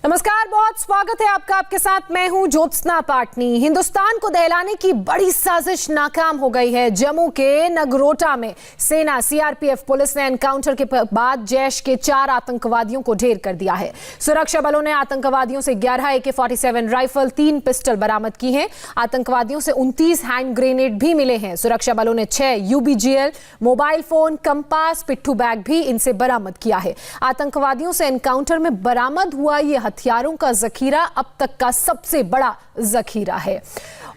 नमस्कार, बहुत स्वागत है आपका। आपके साथ मैं हूं ज्योत्सना पाटनी। हिंदुस्तान को दहलाने की बड़ी साजिश नाकाम हो गई है। जम्मू के नगरोटा में सेना, सीआरपीएफ, पुलिस ने एनकाउंटर के बाद जैश के 4 आतंकवादियों को ढेर कर दिया है। सुरक्षा बलों ने आतंकवादियों से 11 AK-47 राइफल, 3 पिस्टल बरामद की हैं। आतंकवादियों से 29 हैंड ग्रेनेड भी मिले हैं। सुरक्षा बलों ने 6 UBGL, मोबाइल फोन, कंपास, पिट्ठू बैग भी इनसे बरामद किया है। आतंकवादियों से एनकाउंटर में बरामद हुआ ये हथियारों का जखीरा अब तक का सबसे बड़ा जखीरा है।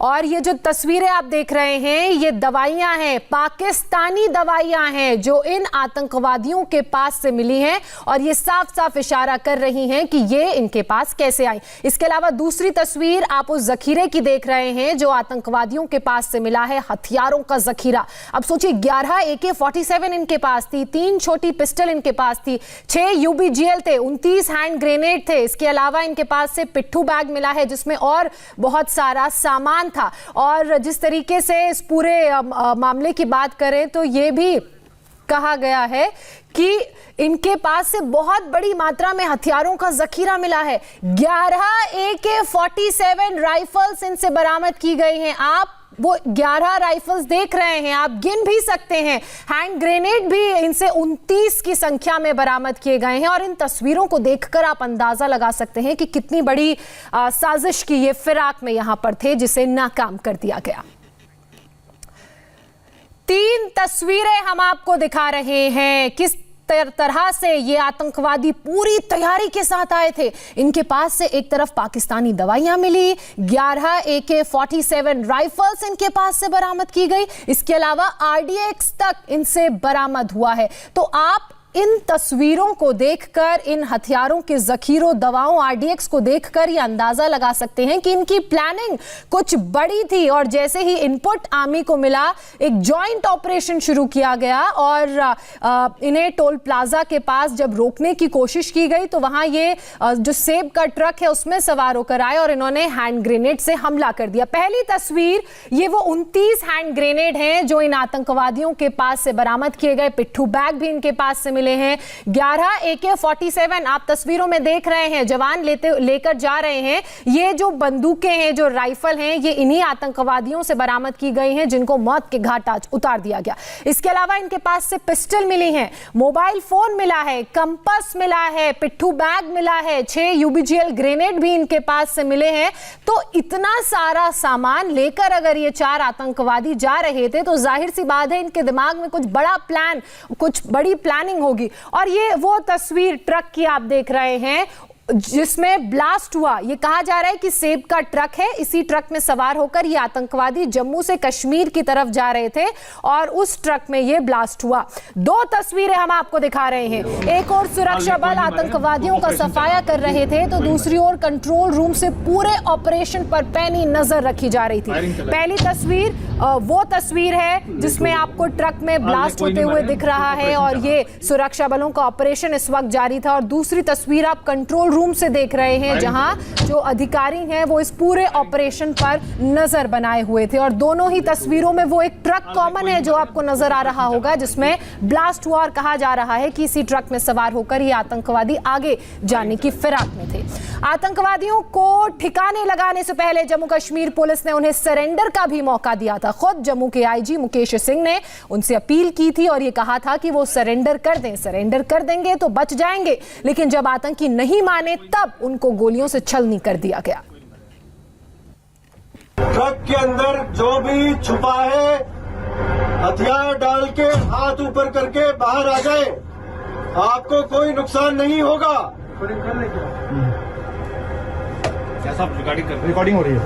और ये जो तस्वीरें आप देख रहे हैं, ये दवाइयां हैं, पाकिस्तानी दवाइयां हैं जो इन आतंकवादियों के पास से मिली हैं और ये साफ साफ इशारा कर रही हैं कि ये इनके पास कैसे आई। इसके अलावा दूसरी तस्वीर आप उस जखीरे की देख रहे हैं जो आतंकवादियों के पास से मिला है, हथियारों का जखीरा। अब सोचिए, 11 AK-47 इनके पास थी, 3 छोटी पिस्टल इनके पास थी, 6 UBGL थे, 29 हैंड ग्रेनेड थे। इसके अलावा इनके पास से पिट्ठू बैग मिला है जिसमें और बहुत सारा सामान था। और जिस तरीके से इस पूरे मामले की बात करें तो ये भी कहा गया है कि इनके पास से बहुत बड़ी मात्रा में हथियारों का जखीरा मिला है। 11 AK-47 राइफल्स इनसे बरामद की गई हैं। आप वो 11 राइफल्स देख रहे हैं, आप गिन भी सकते हैं। हैंड ग्रेनेड भी इनसे 29 की संख्या में बरामद किए गए हैं। और इन तस्वीरों को देखकर आप अंदाजा लगा सकते हैं कि कितनी बड़ी साजिश की ये फिराक में यहां पर थे जिसे नाकाम कर दिया गया। 3 तस्वीरें हम आपको दिखा रहे हैं किस तरह से ये आतंकवादी पूरी तैयारी के साथ आए थे। इनके पास से एक तरफ पाकिस्तानी दवाइयां मिली, 11 AK-47 राइफल्स इनके पास से बरामद की गई, इसके अलावा RDX तक इनसे बरामद हुआ है। तो आप इन तस्वीरों को देखकर, इन हथियारों के जखीरों, दवाओं, RDX को देखकर ये अंदाजा लगा सकते हैं कि इनकी प्लानिंग कुछ बड़ी थी। और जैसे ही इनपुट आर्मी को मिला, एक जॉइंट ऑपरेशन शुरू किया गया और इन्हें टोल प्लाजा के पास जब रोकने की कोशिश की गई तो वहां ये जो सेब का ट्रक है उसमें सवार होकर आए और इन्होंने हैंड ग्रेनेड से हमला कर दिया। पहली तस्वीर, ये वो 29 हैंड ग्रेनेड हैं जो इन आतंकवादियों के पास से बरामद किए गए। पिट्ठू बैग भी इनके पास से मिले हैं। 11 AK-47 आप तस्वीरों में देख रहे हैं, जवान लेकर जा रहे हैं। ये जो बंदूकें हैं, जो राइफल हैं, ये इन्हीं आतंकवादियों से बरामद की गई हैं जिनको मौत के घाट आज उतार दिया गया। इसके अलावा इनके पास से पिस्टल मिली है, मोबाइल फोन मिला है, कंपास मिला है, पिट्ठू बैग मिला है, 6 UBGL ग्रेनेड भी इनके पास से मिले हैं। तो इतना सारा सामान लेकर अगर ये 4 आतंकवादी जा रहे थे तो जाहिर सी बात है इनके दिमाग में कुछ बड़ा प्लान, कुछ बड़ी प्लानिंग होगी। और ये वो तस्वीर ट्रक की आप देख रहे हैं जिसमें ब्लास्ट हुआ। ये कहा जा रहा है कि सेब का ट्रक है। इसी ट्रक में सवार होकर ये आतंकवादी जम्मू से कश्मीर की तरफ जा रहे थे और उस ट्रक में ये ब्लास्ट हुआ। 2 तस्वीरें हम आपको दिखा रहे हैं। एक और सुरक्षा बल आतंकवादियों का सफाया कर रहे थे तो दूसरी ओर कंट्रोल रूम से पूरे ऑपरेशन पर पैनी नजर रखी जा रही थी। पहली तस्वीर वो तस्वीर है जिसमें आपको ट्रक में ब्लास्ट होते हुए दिख रहा है और ये सुरक्षा बलों का ऑपरेशन इस वक्त जारी था। और दूसरी तस्वीर आप कंट्रोल रूम से देख रहे हैं जहां जो अधिकारी हैं वो इस पूरे ऑपरेशन पर नजर बनाए हुए थे। और दोनों ही तस्वीरों में वो एक ट्रक कॉमन है जो आपको नजर आ रहा होगा जिसमें ब्लास्ट हुआ और कहा जा रहा है कि इसी ट्रक में सवार होकर ये आतंकवादी आगे जाने की फिराक में थे। आतंकवादियों को ठिकाने लगाने से पहले जम्मू कश्मीर पुलिस ने उन्हें सरेंडर का भी मौका दिया था। खुद जम्मू के IG मुकेश सिंह ने उनसे अपील की थी और ये कहा था कि वो सरेंडर कर दें, सरेंडर कर देंगे तो बच जाएंगे। लेकिन जब आतंकी नहीं माने तब उनको गोलियों से छलनी कर दिया गया। ट्रक के अंदर जो भी छुपा है, हथियार डाल के हाथ ऊपर करके बाहर आ जाए, आपको कोई नुकसान नहीं होगा। रिकॉर्डिंग हो रही है।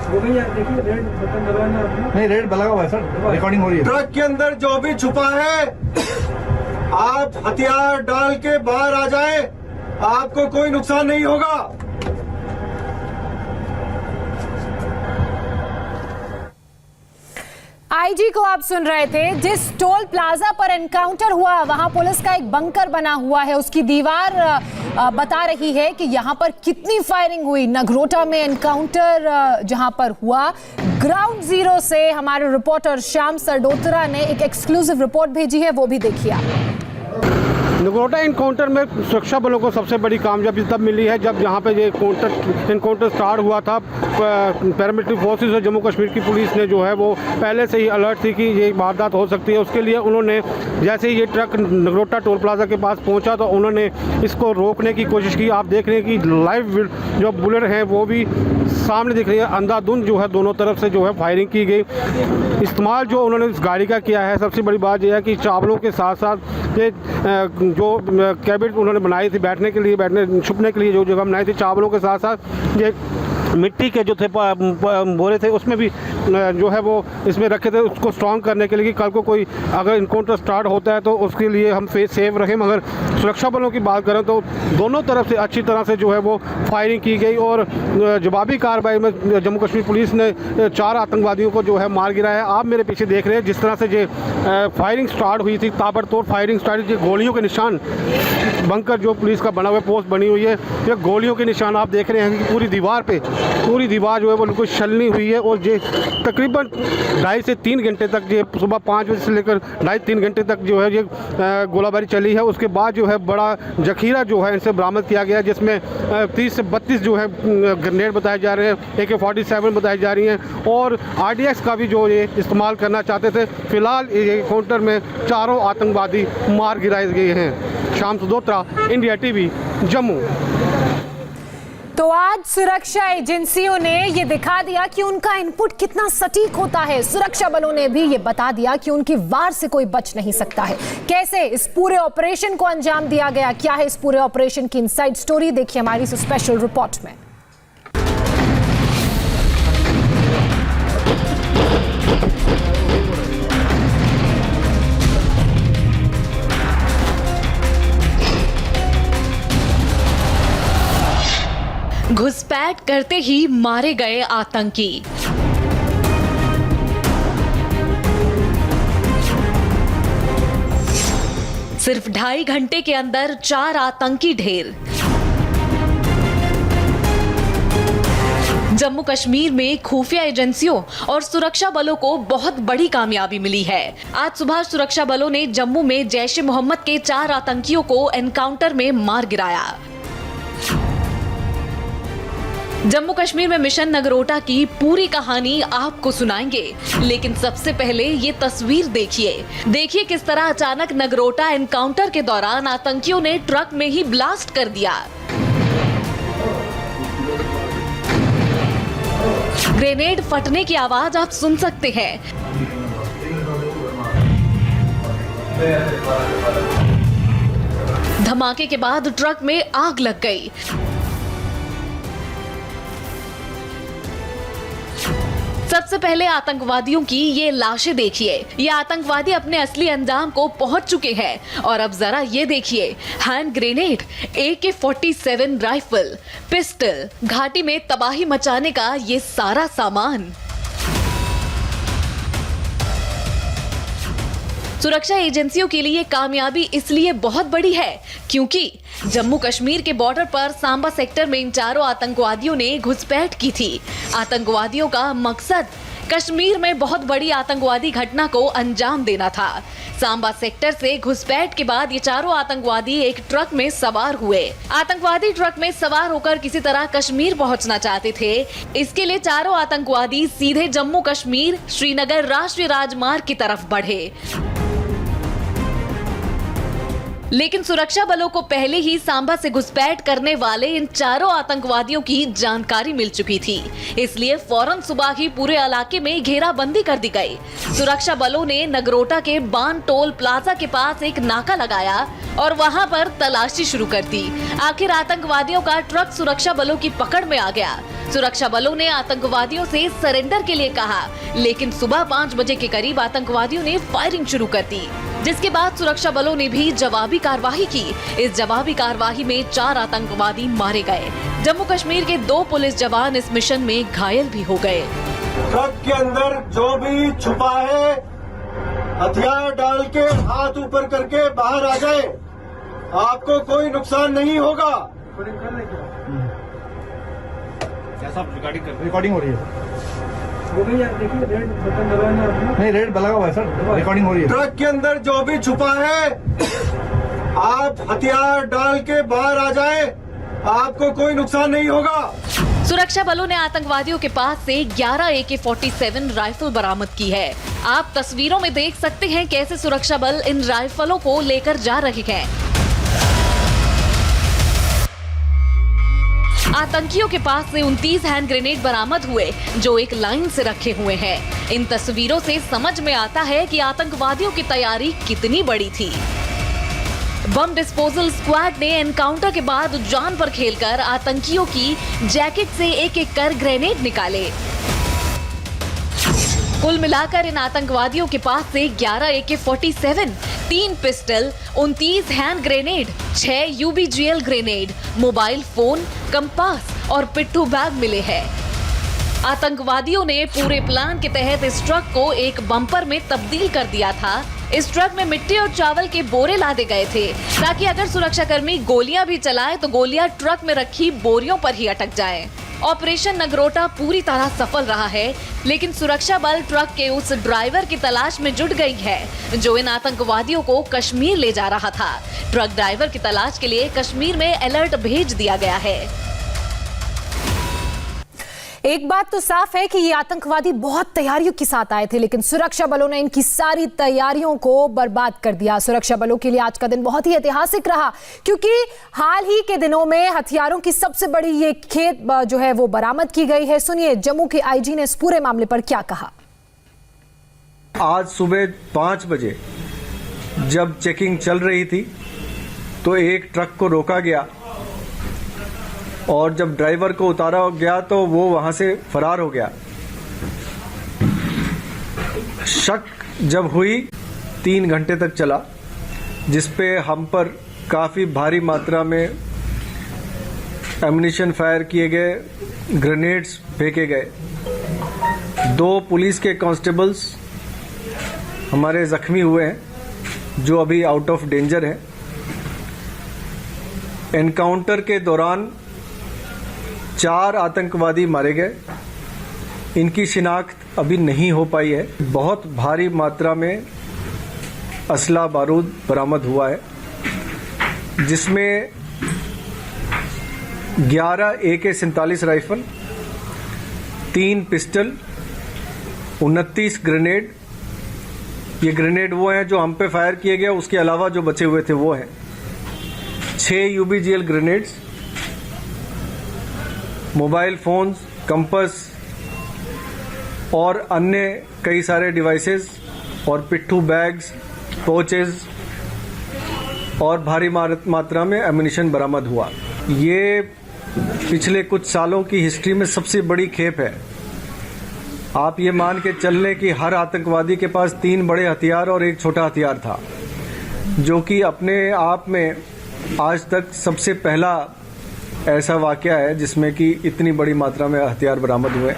देखिए रेड बटन दबाना है। नहीं, रेड लगा हुआ है सर, रिकॉर्डिंग हो रही है। ट्रक के अंदर जो भी छुपा है, आप हथियार डाल के बाहर आ जाए, आपको कोई नुकसान नहीं होगा। IG को आप सुन रहे थे। जिस टोल प्लाजा पर एनकाउंटर हुआ वहां पुलिस का एक बंकर बना हुआ है, उसकी दीवार बता रही है कि यहां पर कितनी फायरिंग हुई। नगरोटा में एनकाउंटर जहां पर हुआ, ग्राउंड जीरो से हमारे रिपोर्टर श्याम सरडोत्रा ने एक एक्सक्लूसिव रिपोर्ट भेजी है, वो भी देखिए आप। नगरोटा इनकाउंटर में सुरक्षा बलों को सबसे बड़ी कामयाबी तब मिली है जब यहाँ पे ये इनकाउंटर स्टार्ट हुआ था। पैरामिलिट्री फोर्सेस और जम्मू कश्मीर की पुलिस ने जो है वो पहले से ही अलर्ट थी कि ये वारदात हो सकती है। उसके लिए उन्होंने जैसे ही ये ट्रक नगरोटा टोल प्लाजा के पास पहुँचा तो उन्होंने इसको रोकने की कोशिश की। आप देख रहे हैं कि लाइव जो बुलेट हैं वो भी सामने दिख रही है। अंधाधुंध जो है दोनों तरफ से जो है फायरिंग की गई। इस्तेमाल जो उन्होंने इस गाड़ी का किया है, सबसे बड़ी बात यह है कि चावलों के साथ साथ ये जो कैबिनेट उन्होंने बनाई थी बैठने के लिए, छुपने के लिए जो जगह बनाई थी, चावलों के साथ साथ ये मिट्टी के जो थे बोरे थे उसमें भी जो है वो इसमें रखे थे उसको स्ट्रॉन्ग करने के लिए कि कल को कोई अगर इनकाउंटर स्टार्ट होता है तो उसके लिए हम सेफ रहें। मगर सुरक्षा बलों की बात करें तो दोनों तरफ से अच्छी तरह से जो है वो फायरिंग की गई और जवाबी कार्रवाई में जम्मू कश्मीर पुलिस ने 4 आतंकवादियों को जो है मार गिराया। आप मेरे पीछे देख रहे हैं जिस तरह से ये फायरिंग स्टार्ट हुई थी, ताबड़तोड़ फायरिंग स्टार्ट हुई। गोलियों के निशान बंकर जो पुलिस का बना हुआ पोस्ट बनी हुई है, ये गोलियों के निशान आप देख रहे हैं कि पूरी दीवार जो है वो बिल्कुल छलनी हुई है। और ये तकरीबन 2.5 से 3 घंटे तक, ये सुबह 5 बजे से लेकर 2.5-3 घंटे तक जो है ये गोलाबारी चली है। उसके बाद जो है बड़ा जखीरा जो है इनसे बरामद किया गया, जिसमें 30 से 32 जो है ग्रेनेड बताए जा रहे हैं, AK-47 बताई जा रही हैं और RDX का भी जो ये इस्तेमाल करना चाहते थे। फिलहाल ये काउंटर में 4 आतंकवादी मार गिराए गए हैं। शाम सुदोत्रा, इंडिया टीवी, जम्मू। तो आज सुरक्षा एजेंसियों ने ये दिखा दिया कि उनका इनपुट कितना सटीक होता है। सुरक्षा बलों ने भी ये बता दिया कि उनकी वार से कोई बच नहीं सकता है। कैसे इस पूरे ऑपरेशन को अंजाम दिया गया, क्या है इस पूरे ऑपरेशन की इनसाइड स्टोरी, देखिए हमारी इस स्पेशल रिपोर्ट में। घुसपैठ करते ही मारे गए आतंकी। सिर्फ 2.5 घंटे के अंदर 4 आतंकी ढेर। जम्मू कश्मीर में खुफिया एजेंसियों और सुरक्षा बलों को बहुत बड़ी कामयाबी मिली है। आज सुबह सुरक्षा बलों ने जम्मू में जैश ए मोहम्मद के 4 आतंकियों को एनकाउंटर में मार गिराया। जम्मू कश्मीर में मिशन नगरोटा की पूरी कहानी आपको सुनाएंगे, लेकिन सबसे पहले ये तस्वीर देखिए किस तरह अचानक नगरोटा एनकाउंटर के दौरान आतंकियों ने ट्रक में ही ब्लास्ट कर दिया। ग्रेनेड फटने की आवाज आप सुन सकते हैं। धमाके के बाद ट्रक में आग लग गई। सबसे पहले आतंकवादियों की ये लाशें देखिए। ये आतंकवादी अपने असली अंजाम को पहुंच चुके हैं। और अब जरा ये देखिए, hand grenade, AK-47 rifle, pistol, घाटी में तबाही मचाने का ये सारा सामान। सुरक्षा एजेंसियों के लिए कामयाबी इसलिए बहुत बड़ी है क्योंकि जम्मू कश्मीर के बॉर्डर पर सांबा सेक्टर में इन 4 आतंकवादियों ने घुसपैठ की थी। आतंकवादियों का मकसद कश्मीर में बहुत बड़ी आतंकवादी घटना को अंजाम देना था। सांबा सेक्टर से घुसपैठ के बाद ये 4 आतंकवादी एक ट्रक में सवार हुए। आतंकवादी ट्रक में सवार होकर किसी तरह कश्मीर पहुंचना चाहते थे। इसके लिए 4 आतंकवादी सीधे जम्मू कश्मीर श्रीनगर राष्ट्रीय राजमार्ग की तरफ बढ़े। लेकिन सुरक्षा बलों को पहले ही सांबा से घुसपैठ करने वाले इन 4 आतंकवादियों की जानकारी मिल चुकी थी, इसलिए फौरन सुबह ही पूरे इलाके में घेराबंदी कर दी गई। सुरक्षा बलों ने नगरोटा के बान टोल प्लाजा के पास एक नाका लगाया और वहां पर तलाशी शुरू कर दी। आखिर आतंकवादियों का ट्रक सुरक्षा बलों की पकड़ में आ गया। सुरक्षा बलों ने आतंकवादियों से सरेंडर के लिए कहा, लेकिन सुबह 5 बजे के करीब आतंकवादियों ने फायरिंग शुरू कर दी, जिसके बाद सुरक्षा बलों ने भी जवाबी कार्रवाई की। इस जवाबी कार्रवाई में 4 आतंकवादी मारे गए। जम्मू कश्मीर के 2 पुलिस जवान इस मिशन में घायल भी हो गए। ट्रक के अंदर जो भी छुपा है, हथियार डाल के हाथ ऊपर करके बाहर आ जाए, आपको कोई नुकसान नहीं होगा। रिकॉर्डिंग हो रही है। वो भी यार देखिए, रेड बटन दबाना आपने। नहीं, रेड लगा हुआ है सर, रिकॉर्डिंग हो रही है। ट्रक के अंदर जो भी छुपा है, आप हथियार डाल के बाहर आ जाएं, आपको कोई नुकसान नहीं होगा। सुरक्षा बलों ने आतंकवादियों के पास से 11 AK-47 राइफल बरामद की है। आप तस्वीरों में देख सकते हैं कैसे सुरक्षा बल इन राइफलों को लेकर जा रहे हैं। आतंकियों के पास से 29 हैंड ग्रेनेड बरामद हुए जो एक लाइन से रखे हुए हैं। इन तस्वीरों से समझ में आता है कि आतंकवादियों की तैयारी कितनी बड़ी थी। बम डिस्पोजल स्क्वाड ने एनकाउंटर के बाद जान पर खेलकर आतंकियों की जैकेट से एक एक कर ग्रेनेड निकाले। कुल मिलाकर इन आतंकवादियों के पास से 11 AK-47, 3 pistol, 29 hand grenade, 6 UBGL grenade, mobile phone, compass और पिट्ठू बैग मिले हैं। आतंकवादियों ने पूरे प्लान के तहत इस ट्रक को एक बम्पर में तब्दील कर दिया था। इस ट्रक में मिट्टी और चावल के बोरे लादे गए थे ताकि अगर सुरक्षाकर्मी गोलियां भी चलाएं तो गोलियां ट्रक में रखी बोरियों पर ही अटक जाएं। ऑपरेशन नगरोटा पूरी तरह सफल रहा है, लेकिन सुरक्षा बल ट्रक के उस ड्राइवर की तलाश में जुट गई है जो इन आतंकवादियों को कश्मीर ले जा रहा था। ट्रक ड्राइवर की तलाश के लिए कश्मीर में अलर्ट भेज दिया गया है। एक बात तो साफ है कि ये आतंकवादी बहुत तैयारियों के साथ आए थे, लेकिन सुरक्षा बलों ने इनकी सारी तैयारियों को बर्बाद कर दिया। सुरक्षा बलों के लिए आज का दिन बहुत ही ऐतिहासिक रहा, क्योंकि हाल ही के दिनों में हथियारों की सबसे बड़ी ये खेप जो है वो बरामद की गई है। सुनिए जम्मू के आईजी ने इस पूरे मामले पर क्या कहा। आज सुबह 5 बजे जब चेकिंग चल रही थी तो एक ट्रक को रोका गया और जब ड्राइवर को उतारा गया तो वो वहां से फरार हो गया। शक जब हुई 3 घंटे तक चला, जिसपे हम पर काफी भारी मात्रा में एम्युनिशन फायर किए गए, ग्रेनेड्स फेंके गए। 2 पुलिस के कांस्टेबल्स हमारे जख्मी हुए हैं जो अभी आउट ऑफ डेंजर हैं। एनकाउंटर के दौरान 4 आतंकवादी मारे गए। इनकी शिनाख्त अभी नहीं हो पाई है। बहुत भारी मात्रा में असला बारूद बरामद हुआ है, जिसमें 11 AK-47 राइफल, 3 पिस्टल, 29 ग्रेनेड। ये ग्रेनेड वो हैं जो हम पे फायर किए गए, उसके अलावा जो बचे हुए थे वो हैं 6 UBGL grenades, mobile phones, compass और अन्य कई सारे डिवाइसेस और पिट्ठू बैग्स, पोचेस और भारी मात्रा में एम्युनिशन बरामद हुआ। ये पिछले कुछ सालों की हिस्ट्री में सबसे बड़ी खेप है। आप ये मान के चल लें कि हर आतंकवादी के पास 3 बड़े हथियार और 1 छोटा हथियार था, जो कि अपने आप में आज तक सबसे पहला ऐसा वाकया है जिसमें कि इतनी बड़ी मात्रा में हथियार बरामद हुए।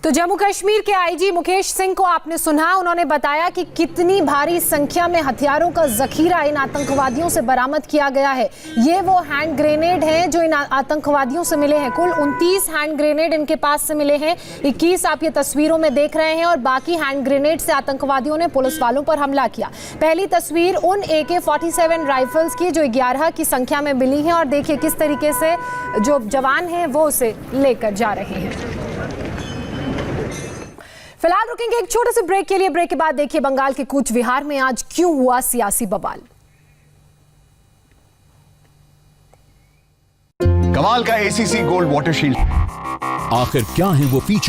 तो जम्मू कश्मीर के आईजी मुकेश सिंह को आपने सुना, उन्होंने बताया कि कितनी भारी संख्या में हथियारों का जखीरा इन आतंकवादियों से बरामद किया गया है। ये वो हैंड ग्रेनेड हैं जो इन आतंकवादियों से मिले हैं। कुल 29 हैंड ग्रेनेड इनके पास से मिले हैं। 21 आप ये तस्वीरों में देख रहे हैं और बाकी हैंड ग्रेनेड से आतंकवादियों ने पुलिस वालों पर हमला किया। पहली तस्वीर उन AK-47 राइफल्स की जो 11 की संख्या में मिली है और देखिए किस तरीके से जो जवान हैं वो उसे लेकर जा रहे हैं। फिलहाल रुकेंगे एक छोटे से ब्रेक के लिए। ब्रेक के बाद देखिए बंगाल के कूच विहार में आज क्यों हुआ सियासी बवाल। कमाल का ACC गोल्ड वाटर शील्ड। आखिर क्या है वो फीचर